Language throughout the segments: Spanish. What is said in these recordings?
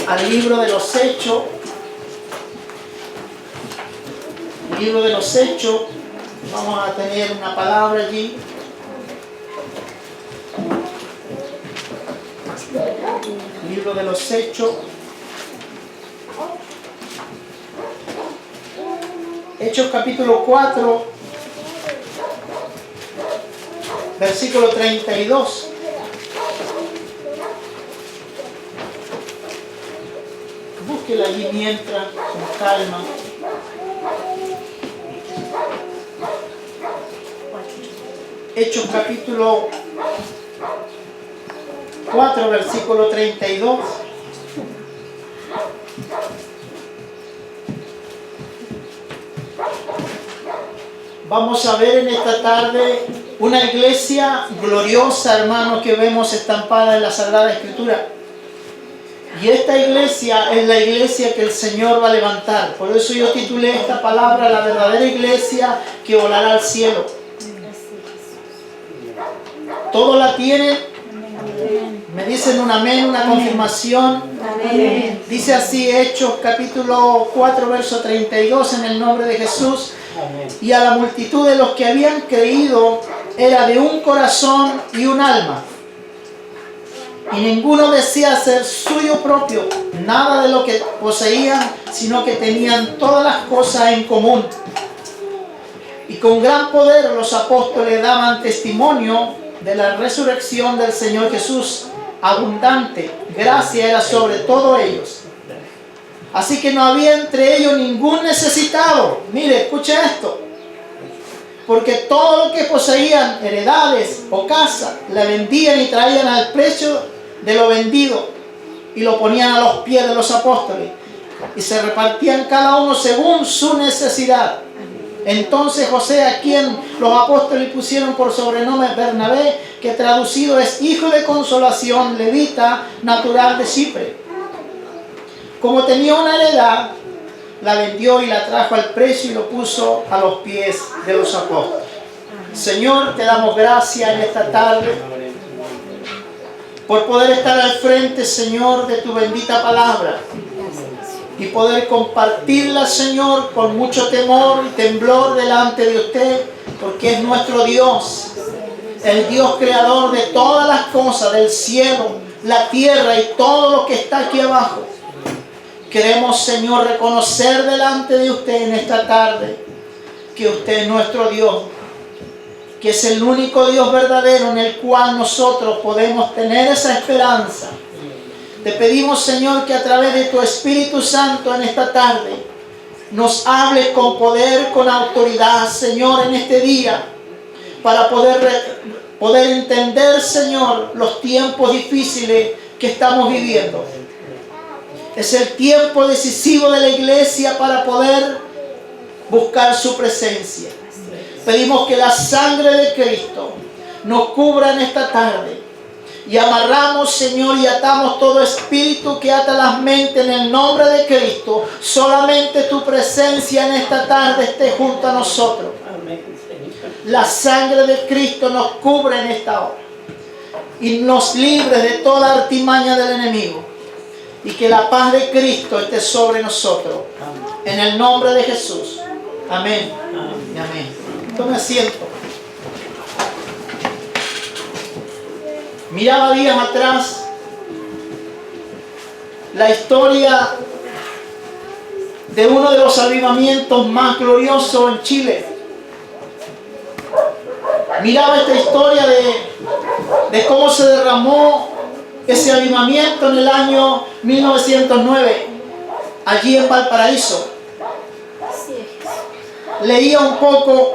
al libro de los Hechos. Libro de los Hechos. Vamos a tener una palabra allí. Libro de los Hechos. Hechos capítulo 4, versículo 32. Búsquela allí mientras, con calma. Hechos capítulo 4, versículo 32. Vamos a ver en esta tarde una iglesia gloriosa, hermanos, que vemos estampada en la Sagrada Escritura. Y esta iglesia es la iglesia que el Señor va a levantar. Por eso yo titulé esta palabra, la verdadera iglesia que volará al cielo. ¿Todos la tienen? Me dicen un amén, una confirmación. Amén. Dice así Hechos capítulo 4, verso 32, en el nombre de Jesús. Amén. Y a la multitud de los que habían creído era de un corazón y un alma. Y ninguno decía ser suyo propio nada de lo que poseían, sino que tenían todas las cosas en común. Y con gran poder los apóstoles daban testimonio de la resurrección del Señor Jesús. Abundante gracia era sobre todos ellos. Así que no había entre ellos ningún necesitado. Mire, escuche esto. Porque todo lo que poseían, heredades o casa, le vendían y traían al precio de lo vendido y lo ponían a los pies de los apóstoles. Y se repartían cada uno según su necesidad. Entonces José, a quien los apóstoles pusieron por sobrenombre Bernabé, que traducido es hijo de consolación, levita, natural de Chipre, como tenía una heredad, la vendió y la trajo al precio y lo puso a los pies de los apóstoles. Señor, te damos gracias en esta tarde por poder estar al frente, Señor, de tu bendita palabra y poder compartirla, Señor, con mucho temor y temblor delante de usted, porque es nuestro Dios, el Dios creador de todas las cosas, del cielo, la tierra y todo lo que está aquí abajo. Queremos, Señor, reconocer delante de usted en esta tarde que usted es nuestro Dios, que es el único Dios verdadero en el cual nosotros podemos tener esa esperanza. Te pedimos, Señor, que a través de tu Espíritu Santo en esta tarde nos hables con poder, con autoridad, Señor, en este día, para poder entender, Señor, los tiempos difíciles que estamos viviendo. Es el tiempo decisivo de la iglesia para poder buscar su presencia. Pedimos que la sangre de Cristo nos cubra en esta tarde. Y amarramos, Señor, y atamos todo espíritu que ata las mentes en el nombre de Cristo. Solamente tu presencia en esta tarde esté junto a nosotros. La sangre de Cristo nos cubre en esta hora. Y nos libre de toda artimaña del enemigo. Y que la paz de Cristo esté sobre nosotros. En el nombre de Jesús. Amén. Y amén. Tome asiento. Miraba días atrás la historia de uno de los avivamientos más gloriosos en Chile. Miraba esta historia de cómo se derramó ese avivamiento en el año 1909, allí en Valparaíso. Leía un poco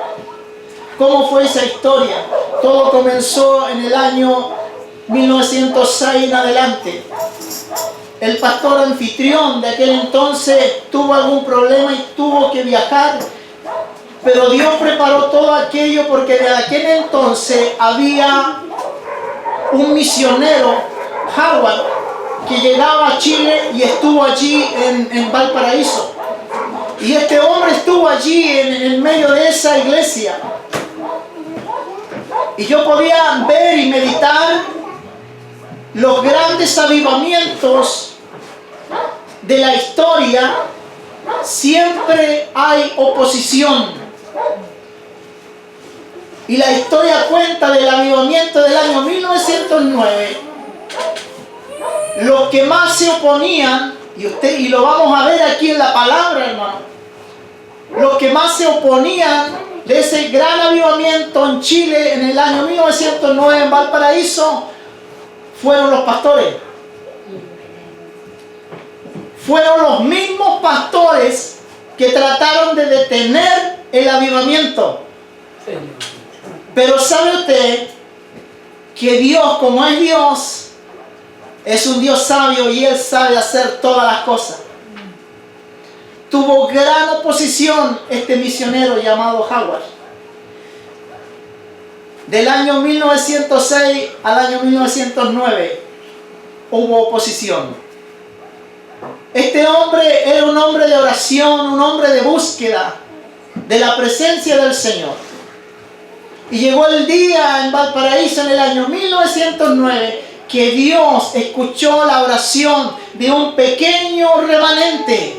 cómo fue esa historia. Todo comenzó en el año 1906 en adelante. El pastor anfitrión de aquel entonces tuvo algún problema y tuvo que viajar, pero Dios preparó todo aquello porque de aquel entonces había un misionero, Howard, que llegaba a Chile y estuvo allí en Valparaíso. Y este hombre estuvo allí en medio de esa iglesia. Y yo podía ver y meditar los grandes avivamientos de la historia siempre hay oposición. Y la historia cuenta del avivamiento del año 1909. Los que más se oponían, y lo vamos a ver aquí en la palabra, hermano, los que más se oponían de ese gran avivamiento en Chile en el año 1909 en Valparaíso fueron los pastores. Fueron los mismos pastores que trataron de detener el avivamiento. Pero ¿sabe usted que Dios, como es Dios, es un Dios sabio y Él sabe hacer todas las cosas? Tuvo gran oposición este misionero llamado Howard. Del año 1906 al año 1909 hubo oposición. Este hombre era un hombre de oración, un hombre de búsqueda de la presencia del Señor. Y llegó el día en Valparaíso en el año 1909 que Dios escuchó la oración de un pequeño remanente.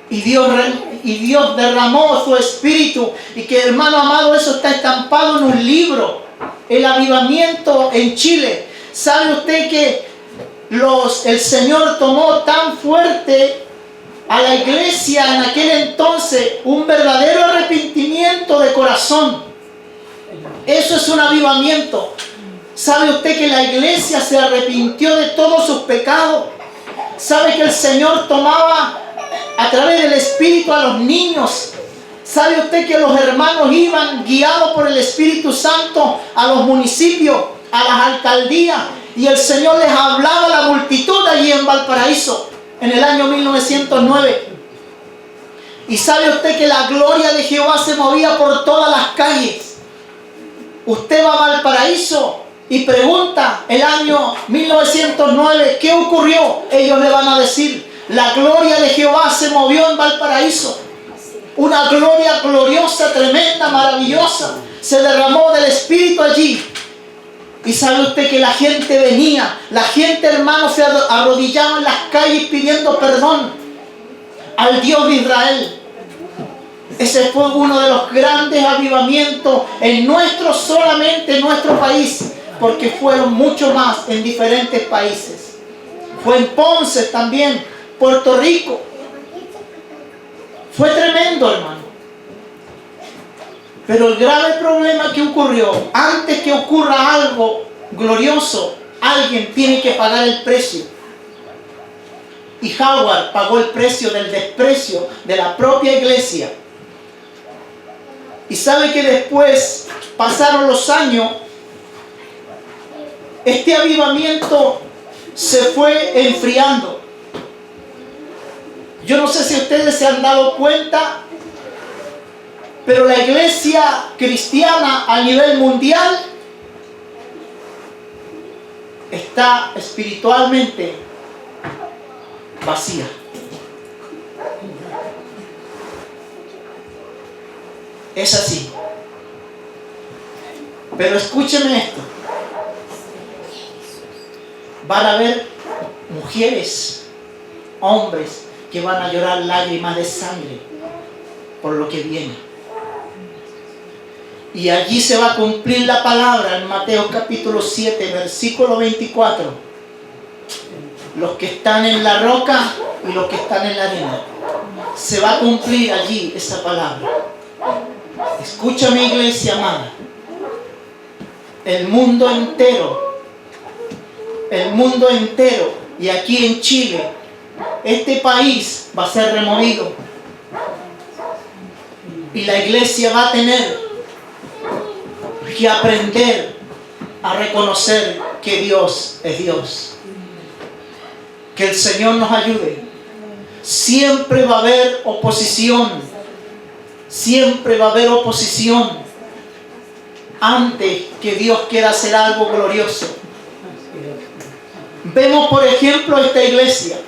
Y Dios derramó su espíritu. Y que, hermano amado, eso está estampado en un libro. El avivamiento en Chile. ¿Sabe usted que el Señor tomó tan fuerte a la iglesia en aquel entonces un verdadero arrepentimiento de corazón? Eso es un avivamiento. ¿Sabe usted que la iglesia se arrepintió de todos sus pecados? ¿Sabe que el Señor tomaba a través del Espíritu a los niños? ¿Sabe usted que los hermanos iban guiados por el Espíritu Santo a los municipios, a las alcaldías? Y el Señor les hablaba a la multitud allí en Valparaíso en el año 1909. Y sabe usted que la gloria de Jehová se movía por todas las calles. Usted va a Valparaíso y pregunta el año 1909, ¿qué ocurrió? Ellos le van a decir, la gloria de Jehová se movió en Valparaíso. Una gloria gloriosa, tremenda, maravillosa. Se derramó del Espíritu allí. Y sabe usted que la gente venía, la gente, hermano, se arrodillaba en las calles pidiendo perdón al Dios de Israel. Ese fue uno de los grandes avivamientos solamente en nuestro país, porque fueron mucho más en diferentes países. Fue en Ponce también, Puerto Rico. Fue tremendo, hermano. Pero el grave problema que ocurrió, antes que ocurra algo glorioso, alguien tiene que pagar el precio. Y Howard pagó el precio del desprecio de la propia iglesia. Y sabe que después pasaron los años, este avivamiento se fue enfriando. Yo no sé si ustedes se han dado cuenta, pero la iglesia cristiana a nivel mundial está espiritualmente vacía. Es así. Pero escúcheme esto. Van a haber mujeres, hombres que van a llorar lágrimas de sangre por lo que viene. Y allí se va a cumplir la palabra en Mateo capítulo 7, versículo 24. Los que están en la roca y los que están en la arena. Se va a cumplir allí esa palabra. Escúchame, iglesia amada. El mundo entero, y aquí en Chile, este país va a ser removido. Y la iglesia va a tener que aprender a reconocer que Dios es Dios. Que el Señor nos ayude. Siempre va a haber oposición. Siempre va a haber oposición antes que Dios quiera hacer algo glorioso. Vemos, por ejemplo, esta iglesia.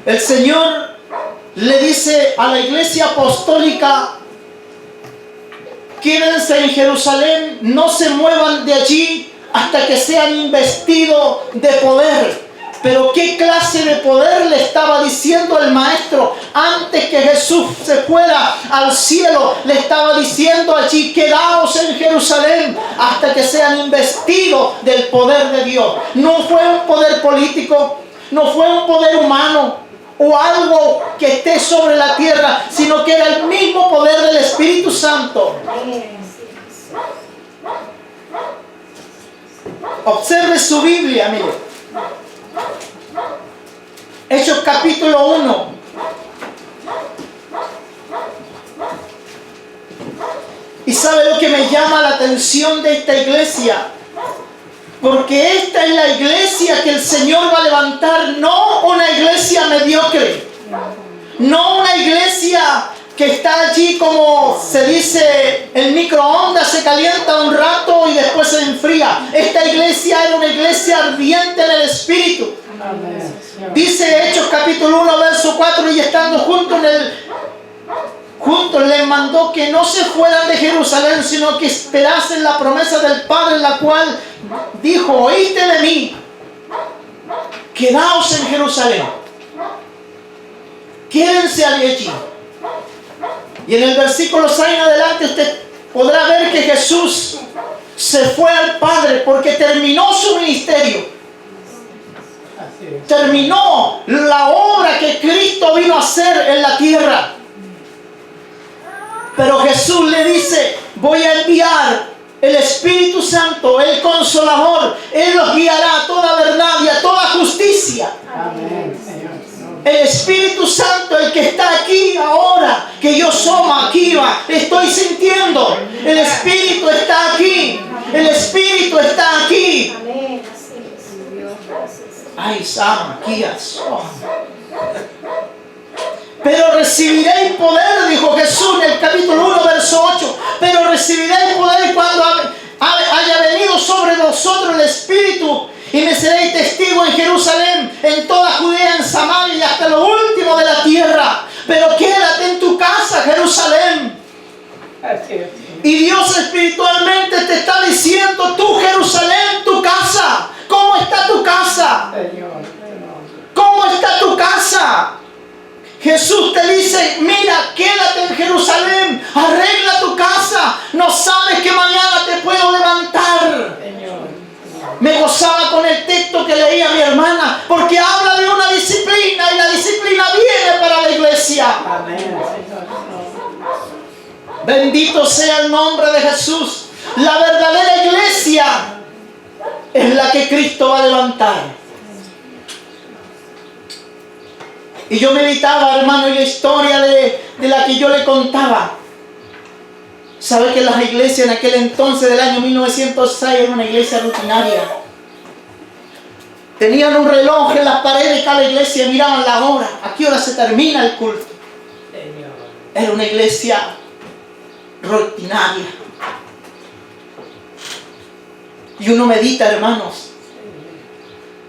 El Señor le dice a la iglesia apostólica: quédense en Jerusalén, no se muevan de allí hasta que sean investidos de poder. Pero ¿qué clase de poder le estaba diciendo el maestro? Antes que Jesús se fuera al cielo, le estaba diciendo allí: quedaos en Jerusalén hasta que sean investidos del poder de Dios. No fue un poder político, no fue un poder humano o algo que esté sobre la tierra, sino que era el mismo poder del Espíritu Santo. Observe su Biblia, mire. Hechos capítulo 1. ¿Y sabe lo que me llama la atención de esta iglesia? Porque esta es la iglesia que el Señor va a levantar, no una iglesia mediocre, no una iglesia que está allí, como se dice, el microondas se calienta un rato y después se enfría. Esta iglesia era una iglesia ardiente en el Espíritu. Dice Hechos capítulo 1 verso 4: y estando juntos les mandó que no se fueran de Jerusalén, sino que esperasen la promesa del Padre, la cual dijo: oíste de mí, quedaos en Jerusalén, quédense allí. Y en el versículo 6 en adelante usted podrá ver que Jesús se fue al Padre porque terminó su ministerio. Terminó la obra que Cristo vino a hacer en la tierra. Pero Jesús le dice: voy a enviar el Espíritu Santo, el Consolador. Él los guiará a toda verdad y a toda justicia. Amén. El Espíritu Santo, el que está aquí ahora, que yo soy aquí, estoy sintiendo. El Espíritu está aquí. El Espíritu está aquí. Ay, Sama, pero recibiréis poder, dijo Jesús en el capítulo 1, verso 8. Pero recibiréis poder cuando haya venido sobre vosotros el Espíritu, y me seréis testigo en Jerusalén, en toda Judea, en Samaria y hasta lo último de la tierra. Pero quédate en tu casa, Jerusalén. Y Dios espiritualmente te está diciendo: tú, Jerusalén, tu casa. ¿Cómo está tu casa? ¿Cómo está tu casa? Jesús te dice: mira, quédate en Jerusalén, arregla tu casa. No sabes que mañana te puedo levantar. Me gozaba con el texto que leía mi hermana, porque habla de una disciplina, y la disciplina viene para la iglesia. Amén. Bendito sea el nombre de Jesús. La verdadera iglesia es la que Cristo va a levantar. Y yo meditaba, hermano, en la historia de la que yo le contaba. ¿Sabe que las iglesias en aquel entonces del año 1906 era una iglesia rutinaria? Tenían un reloj en las paredes de cada iglesia, miraban la hora, a qué hora se termina el culto. Era una iglesia rutinaria. Y uno medita, hermanos.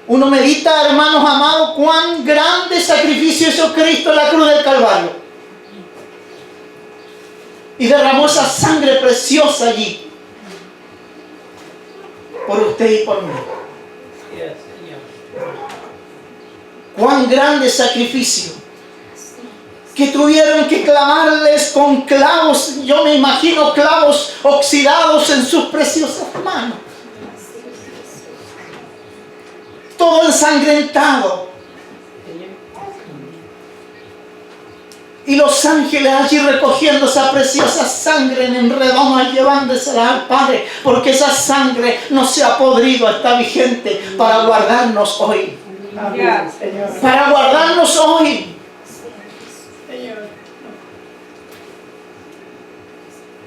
Uno medita, hermanos amados, cuán grande sacrificio hizo Cristo en la cruz del Calvario. Y derramó esa sangre preciosa allí. Por usted y por mí. Cuán grande sacrificio. Que tuvieron que clamarles con clavos. Yo me imagino clavos oxidados en sus preciosas manos. Todo ensangrentado. Y los ángeles allí recogiendo esa preciosa sangre en redoma y llevándosela al Padre, porque esa sangre no se ha podrido, está vigente para guardarnos hoy. Para guardarnos hoy.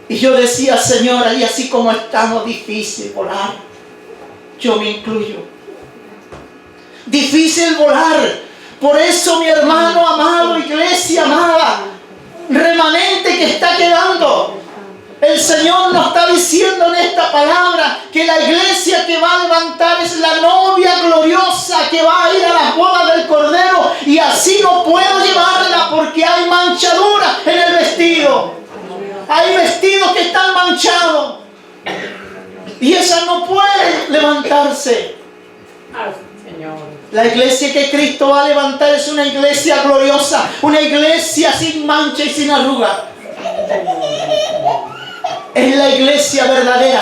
Y yo decía: Señora, y así como estamos, difícil volar. Yo me incluyo. Difícil volar. Por eso, mi hermano amado, iglesia amada, remanente que está quedando, el Señor nos está diciendo en esta palabra que la iglesia que va a levantar es la novia gloriosa que va a ir a las bodas del Cordero, y así no puedo llevarla porque hay manchadura en el vestido. Hay vestidos que están manchados y esa no puede levantarse. La iglesia que Cristo va a levantar es una iglesia gloriosa, una iglesia sin mancha y sin arruga. Es la iglesia verdadera.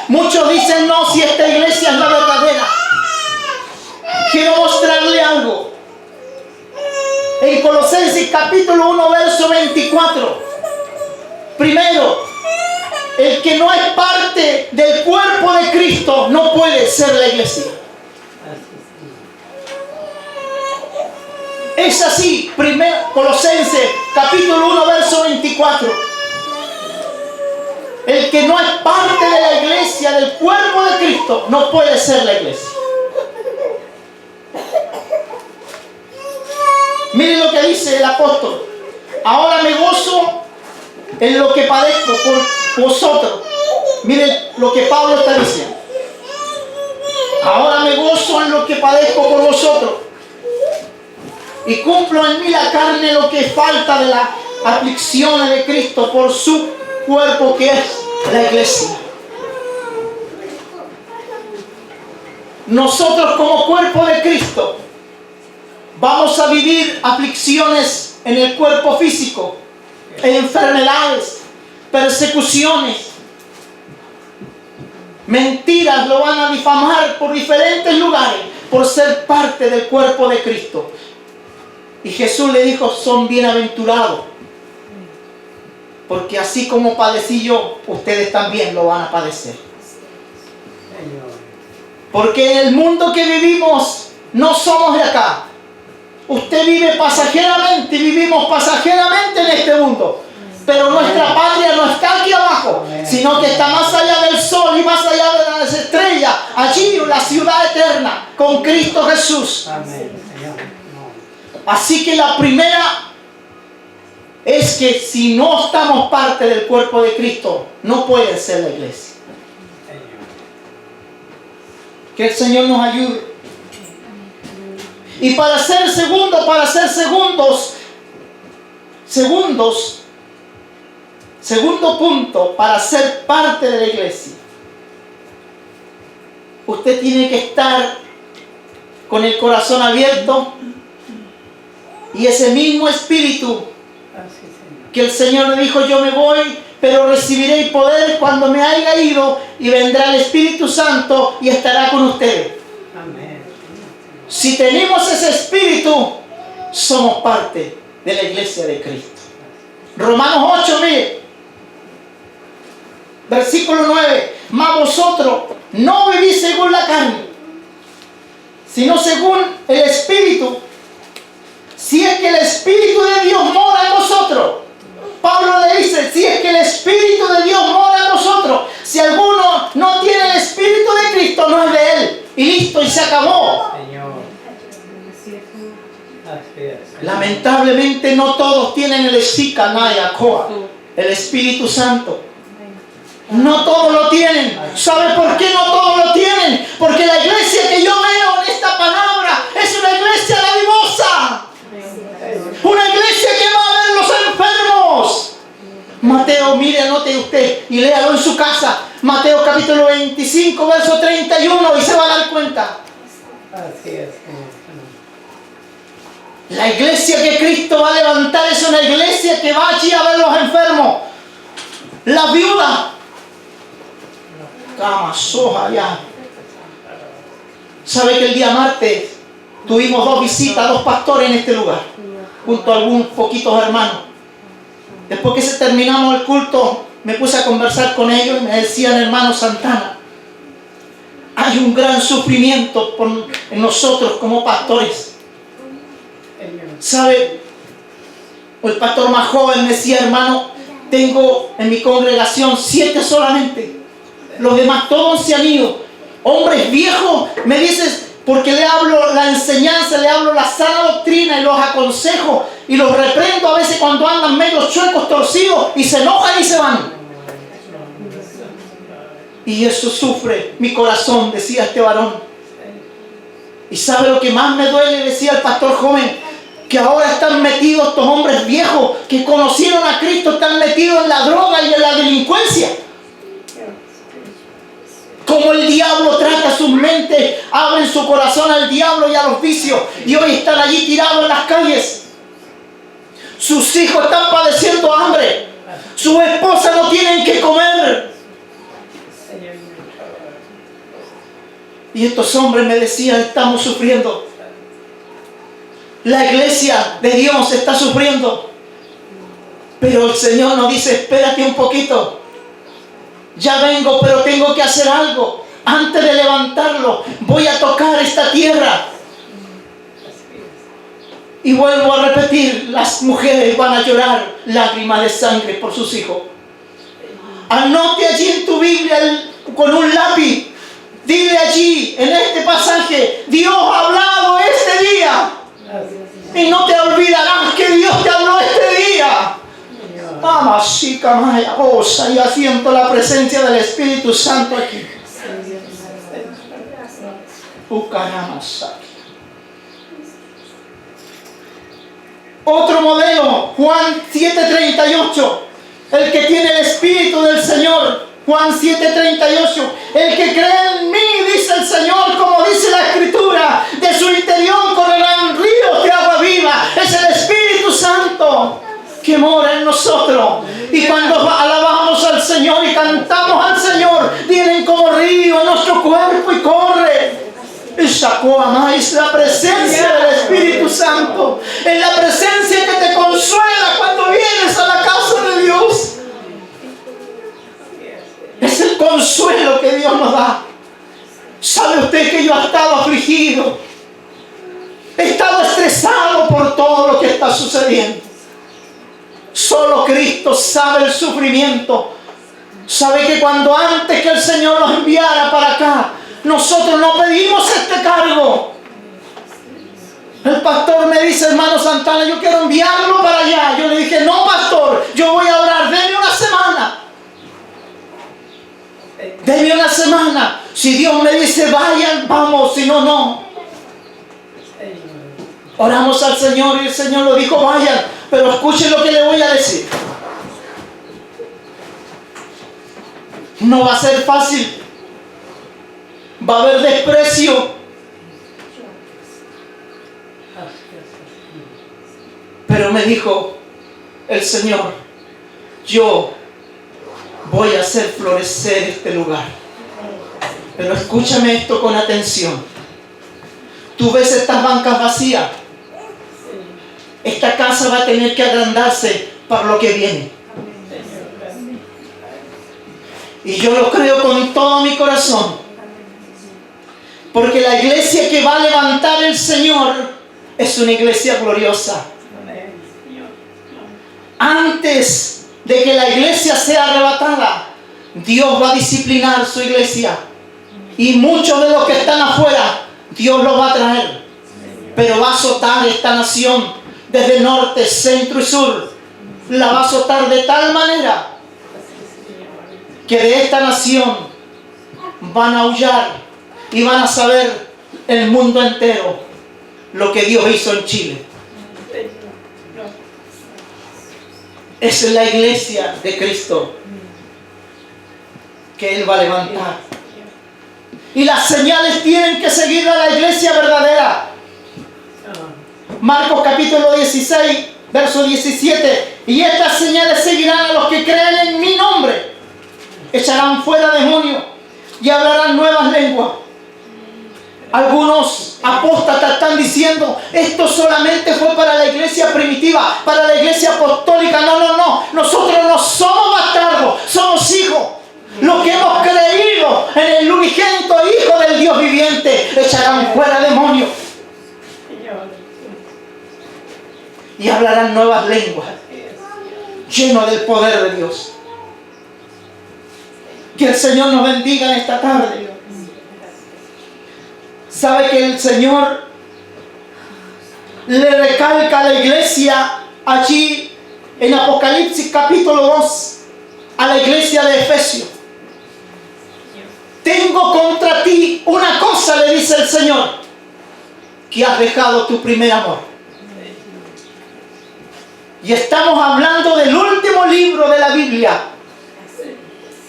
Muchos dicen, no, si esta iglesia es la verdadera. Quiero mostrarle algo. En Colosenses capítulo 1, verso 24. Primero, el que no es parte del cuerpo de Cristo no puede ser la iglesia. Es así, Colosenses capítulo 1, verso 24. El que no es parte de la iglesia, del cuerpo de Cristo, no puede ser la iglesia. Miren lo que dice el apóstol. Ahora me gozo en lo que padezco por vosotros. Miren lo que Pablo está diciendo. Ahora me gozo en lo que padezco por vosotros. Y cumplo en mí la carne lo que falta de las aflicciones de Cristo por su cuerpo, que es la iglesia. Nosotros como cuerpo de Cristo vamos a vivir aflicciones en el cuerpo físico, enfermedades, persecuciones, mentiras lo van a difamar por diferentes lugares por ser parte del cuerpo de Cristo. Y Jesús le dijo, son bienaventurados, porque así como padecí yo, ustedes también lo van a padecer. Porque en el mundo que vivimos no somos de acá. Usted vive pasajeramente, vivimos pasajeramente en este mundo. Pero nuestra patria no está aquí abajo, sino que está más allá del sol y más allá de las estrellas. Allí la ciudad eterna con Cristo Jesús. Así que la primera es que si no estamos parte del cuerpo de Cristo, no puede ser la iglesia. Que el Señor nos ayude. Y para ser segundos, segundo punto, para ser parte de la iglesia, usted tiene que estar con el corazón abierto y ese mismo espíritu que el Señor le dijo, yo me voy, pero recibiréis poder cuando me haya ido, y vendrá el Espíritu Santo y estará con ustedes. Amén. Si tenemos ese espíritu, somos parte de la iglesia de Cristo. Romanos 8, mire, versículo 9. Mas vosotros no vivís según la carne, sino según el Espíritu, si es que el Espíritu de Dios mora en vosotros. Pablo le dice, si es que el Espíritu de Dios mora en vosotros. Si alguno no tiene el Espíritu de Cristo, no es de él. Y listo, y se acabó. Señor. Lamentablemente no todos tienen el el Espíritu Santo. No todos lo tienen. ¿Sabe por qué no todos lo tienen? Porque la iglesia que yo veo en esta palabra es una iglesia dadivosa. Una iglesia que va a ver los enfermos. Mateo, mire, anote usted y léalo en su casa. Mateo capítulo 25, verso 31, y se va a dar cuenta. Así es. La iglesia que Cristo va a levantar es una iglesia que va allí a ver los enfermos. La viuda. Cama, soja, ya. ¿Sabe que el día martes tuvimos 2 visitas, 2 pastores en este lugar, junto a algunos poquitos hermanos? Después que terminamos el culto, me puse a conversar con ellos y me decían, hermano Santana, hay un gran sufrimiento en nosotros como pastores. ¿Sabe? El pastor más joven me decía, hermano, tengo en mi congregación 7 solamente. Los demás todos se han ido. Hombres viejos, me dices, porque le hablo la enseñanza, le hablo la sana doctrina y los aconsejo y los reprendo a veces cuando andan medio chuecos, torcidos, y se enojan y se van. Y eso sufre mi corazón, decía este varón. Y sabe lo que más me duele, decía el pastor joven, que ahora están metidos estos hombres viejos que conocieron a Cristo, están metidos en la droga y en la delincuencia. Como el diablo trata a sus mentes, abren su corazón al diablo y a los vicios, y hoy están allí tirados en las calles. Sus hijos están padeciendo hambre. Sus esposas no tienen que comer. Y estos hombres me decían, estamos sufriendo. La iglesia de Dios está sufriendo. Pero el Señor nos dice, espérate un poquito. Ya vengo, pero tengo que hacer algo. Antes de levantarlo, voy a tocar esta tierra. Y vuelvo a repetir, las mujeres van a llorar lágrimas de sangre por sus hijos. Anote allí en tu Biblia con un lápiz. Dile allí, en este pasaje, Dios ha hablado este día. Y no te olvidarás que Dios te habló este día. Mamacita maya, osa, y siento la presencia del Espíritu Santo aquí. Otro modelo, Juan 7:38. El que tiene el Espíritu del Señor, Juan 7:38. El que cree en mí, dice el Señor, como dice la Escritura, de su interior correrán ríos de agua viva. Es el Espíritu Santo que mora en nosotros. Y cuando alabamos al Señor y cantamos al Señor, vienen como ríos en nuestro cuerpo y corre. Es la presencia del Espíritu Santo. Es la presencia que te consuela cuando vienes a la casa de Dios. Es el consuelo que Dios nos da. ¿Sabe usted que yo he estado afligido? He estado estresado por todo lo que está sucediendo. Solo Cristo sabe el sufrimiento. Sabe que cuando antes que el Señor nos enviara para acá, nosotros no pedimos este cargo. El pastor me dice, hermano Santana, yo quiero enviarlo para allá. Yo le dije, no, pastor, yo voy a orar, denme una semana. Denme una semana. Si Dios me dice, vayan, vamos, si no, no. Oramos al Señor y el Señor lo dijo, vayan. Pero escuchen lo que le voy a decir. No va a ser fácil. Va a haber desprecio. Pero me dijo el Señor, yo voy a hacer florecer este lugar. Pero escúchame esto con atención. Tú ves estas bancas vacías. Esta casa va a tener que agrandarse para lo que viene. Y yo lo creo con todo mi corazón. Porque la iglesia que va a levantar el Señor es una iglesia gloriosa. Antes de que la iglesia sea arrebatada, Dios va a disciplinar su iglesia. Y muchos de los que están afuera, Dios los va a traer. Pero va a azotar esta nación desde norte, centro y sur. La va a azotar de tal manera que de esta nación van a aullar y van a saber el mundo entero lo que Dios hizo en Chile. Esa es la iglesia de Cristo que Él va a levantar. Y las señales tienen que seguir a la iglesia verdadera. Marcos capítulo 16, verso 17. Y estas señales seguirán a los que creen en mi nombre. Echarán fuera demonios y hablarán nuevas lenguas. Algunos apóstatas están diciendo, esto solamente fue para la iglesia primitiva, para la iglesia apostólica. No, no, no. Nosotros no somos bastardos, somos hijos. Los que hemos creído en el unigénito Hijo del Dios viviente echarán fuera demonios y hablarán nuevas lenguas, llenos del poder de Dios. Que el Señor nos bendiga en esta tarde. ¿Sabe que el Señor le recalca a la iglesia allí en Apocalipsis capítulo 2, a la iglesia de Efesios? Tengo contra ti una cosa, le dice el Señor, que has dejado tu primer amor. Y estamos hablando del último libro de la Biblia.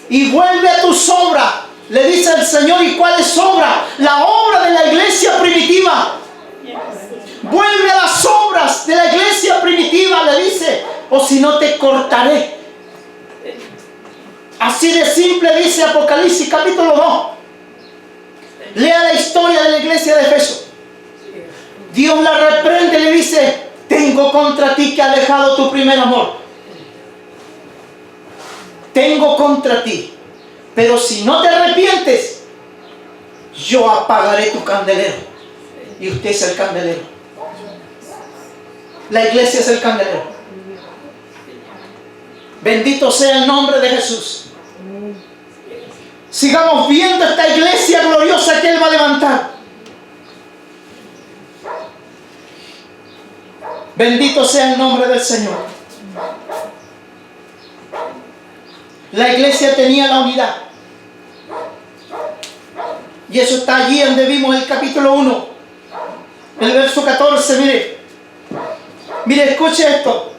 Y vuelve a tus obras Le dice el Señor, ¿y cuál es obra? La obra de la iglesia primitiva. Vuelve a las obras de la iglesia primitiva, le dice, o si no te cortaré. Así de simple dice Apocalipsis capítulo 2. Lea la historia de la iglesia de Efeso. Dios la reprende y le dice, tengo contra ti que has dejado tu primer amor. Tengo contra ti. Pero si no te arrepientes, yo apagaré tu candelero. Y usted es el candelero. La iglesia es el candelero. Bendito sea el nombre de Jesús. Sigamos viendo esta iglesia gloriosa que Él va a levantar. Bendito sea el nombre del Señor. La iglesia tenía la unidad. Y eso está allí donde vimos el capítulo 1. El verso 14, mire. Mire, escuche esto.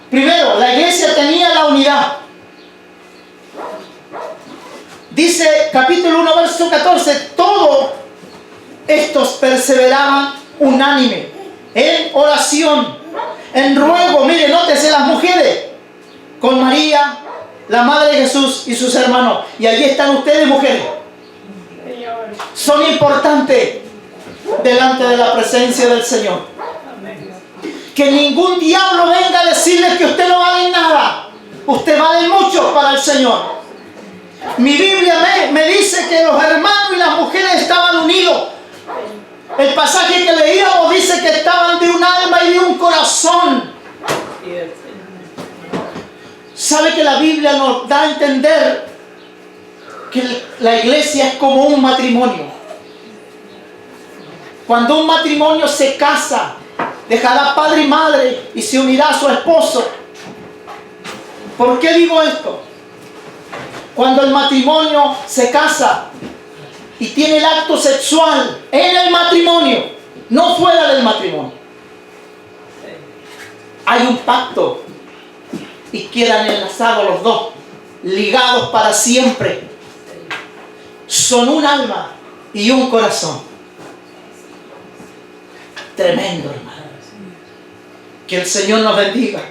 Primero, la iglesia tenía la unidad. Dice capítulo 1, verso 14. Todos estos perseveraban unánime en oración, en ruego. Mire, nótese las mujeres. Con María, la madre de Jesús y sus hermanos. Y allí están ustedes, mujeres. Son importantes delante de la presencia del Señor. Que ningún diablo venga a decirle que usted no vale nada. Usted vale mucho para el Señor. Mi Biblia me dice que los hermanos y las mujeres estaban unidos. El pasaje que leíamos dice que estaban de un alma y de un corazón. ¿Sabe que la Biblia nos da a entender que la iglesia es como un matrimonio? Cuando un matrimonio se casa, dejará padre y madre y se unirá a su esposo. ¿Por qué digo esto? Cuando el matrimonio se casa y tiene el acto sexual en el matrimonio, no fuera del matrimonio, hay un pacto y quedan enlazados los dos, ligados para siempre. Son un alma y un corazón. Tremendo, hermano. Que el Señor nos bendiga.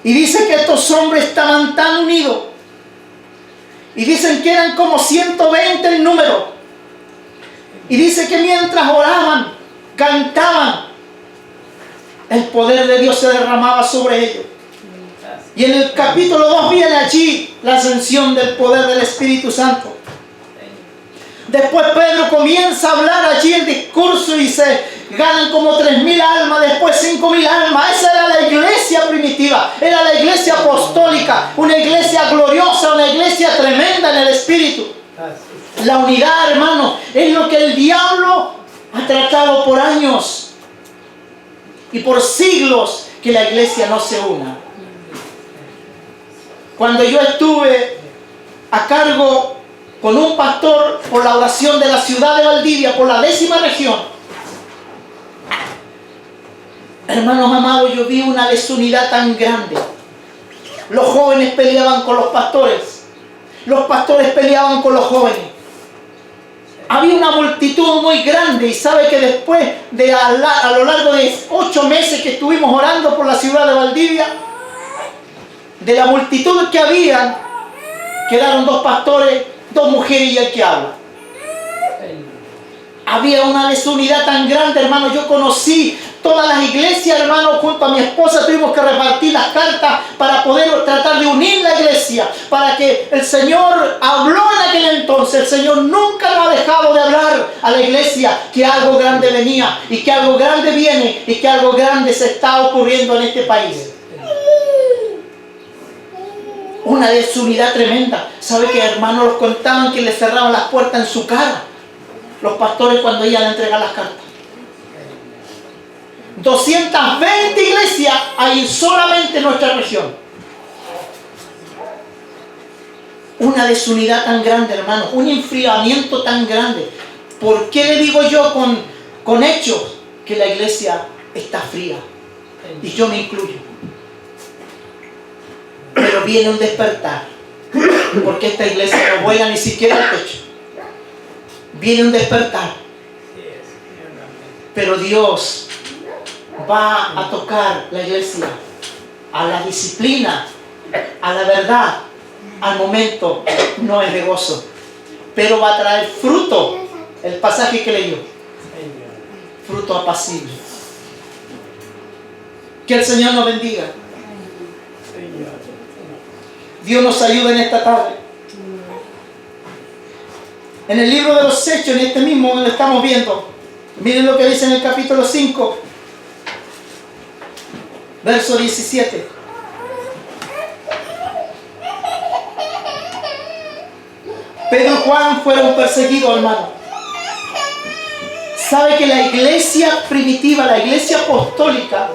Y dice que estos hombres estaban tan unidos. Y dicen que eran como 120 en número. Y dice que mientras oraban, cantaban, el poder de Dios se derramaba sobre ellos. Y en el capítulo 2 viene allí la ascensión del poder del Espíritu Santo. Después Pedro comienza a hablar allí el discurso y se ganan como 3.000 almas, después 5.000 almas. Esa era la iglesia primitiva, era la iglesia apostólica, una iglesia gloriosa, una iglesia tremenda en el Espíritu. La unidad, hermano, es lo que el diablo ha tratado por años y por siglos, que la iglesia no se una. Cuando yo estuve a cargo con un pastor por la oración de la ciudad de Valdivia, por la 10ª región, hermanos amados, yo vi una desunidad tan grande. Los jóvenes peleaban con los pastores peleaban con los jóvenes. Había una multitud muy grande, y sabe que después de a lo largo de 8 meses que estuvimos orando por la ciudad de Valdivia, de la multitud que había, quedaron 2 pastores, 2 mujeres y el que habla. Había una desunidad tan grande, hermano. Yo conocí todas las iglesias, hermano. Junto a mi esposa tuvimos que repartir las cartas para poder tratar de unir la iglesia, para que el Señor habló en aquel entonces. El Señor nunca nos ha dejado de hablar a la iglesia que algo grande venía, y que algo grande viene, y que algo grande se está ocurriendo en este país. Una desunidad tremenda. ¿Sabe que hermanos los contaban que le cerraban las puertas en su cara los pastores cuando iban a entregar las cartas? 220 iglesias hay solamente en nuestra región. Una desunidad tan grande, hermano, un enfriamiento tan grande. ¿Por qué le digo yo con hechos que la iglesia está fría? Y yo me incluyo. Pero viene un despertar. Porque esta iglesia no vuela ni siquiera al techo. Viene un despertar. Pero Dios va a tocar la iglesia, a la disciplina, a la verdad. Al momento no es de gozo, pero va a traer fruto. El pasaje que leyó, fruto apacible. Que el Señor nos bendiga. Dios nos ayude en esta tarde. En el libro de los Hechos, en este mismo donde estamos viendo, miren lo que dice en el capítulo 5, verso 17. Pedro y Juan fueron perseguidos, hermano. ¿Sabe que la iglesia primitiva, la iglesia apostólica,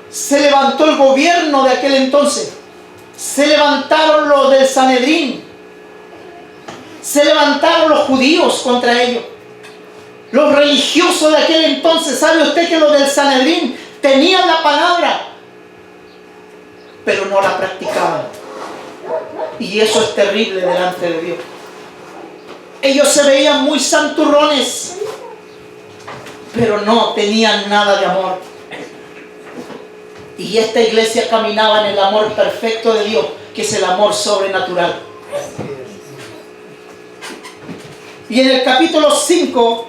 se levantó el gobierno de aquel entonces? Se levantaron los del Sanedrín. Se levantaron los judíos contra ellos. Los religiosos de aquel entonces. ¿Sabe usted que los del Sanedrín tenían la palabra, pero no la practicaban? Y eso es terrible delante de Dios. Ellos se veían muy santurrones, pero no tenían nada de amor. Y esta iglesia caminaba en el amor perfecto de Dios, que es el amor sobrenatural. Y en el capítulo 5,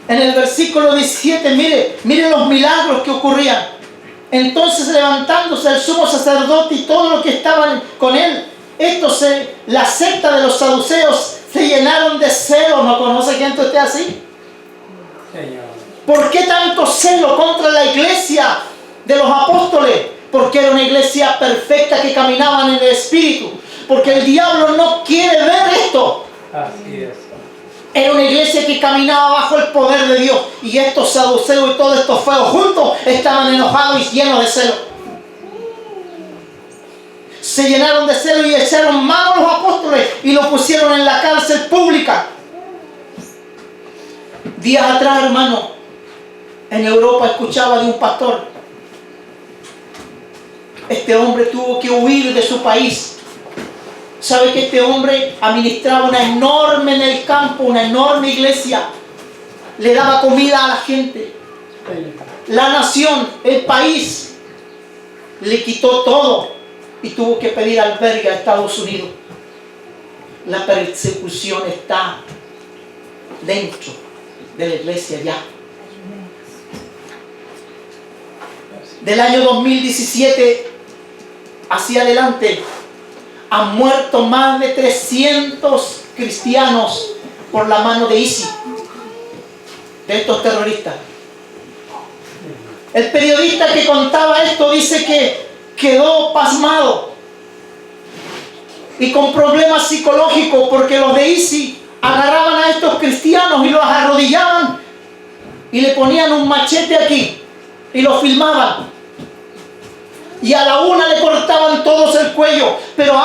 en el versículo 17, mire los milagros que ocurrían. Entonces, levantándose el sumo sacerdote y todos los que estaban con él, la secta de los saduceos, se llenaron de celo. ¿No conoce gente usted así? Señor. ¿Por qué tanto celo contra la iglesia de los apóstoles? Porque era una iglesia perfecta que caminaban en el Espíritu. Porque el diablo no quiere ver esto. Así es. Era una iglesia que caminaba bajo el poder de Dios. Y estos saduceos y todos estos feos juntos estaban enojados y llenos de celo. Se llenaron de celo y echaron mano a los apóstoles y los pusieron en la cárcel pública. Días atrás, hermano, en Europa escuchaba de un pastor. Este hombre tuvo que huir de su país. ¿Sabe que este hombre administraba una enorme en el campo, una enorme iglesia? Le daba comida a la gente. La nación, el país, le quitó todo y tuvo que pedir albergue a Estados Unidos. La persecución está dentro de la iglesia ya. Del año 2017 hacia adelante han muerto más de 300 cristianos por la mano de ISIS, de estos terroristas. El periodista que contaba esto dice que quedó pasmado y con problemas psicológicos, porque los de ISIS agarraban a estos cristianos y los arrodillaban y le ponían un machete aquí y los filmaban, y a la una le cortaban todos el cuello, pero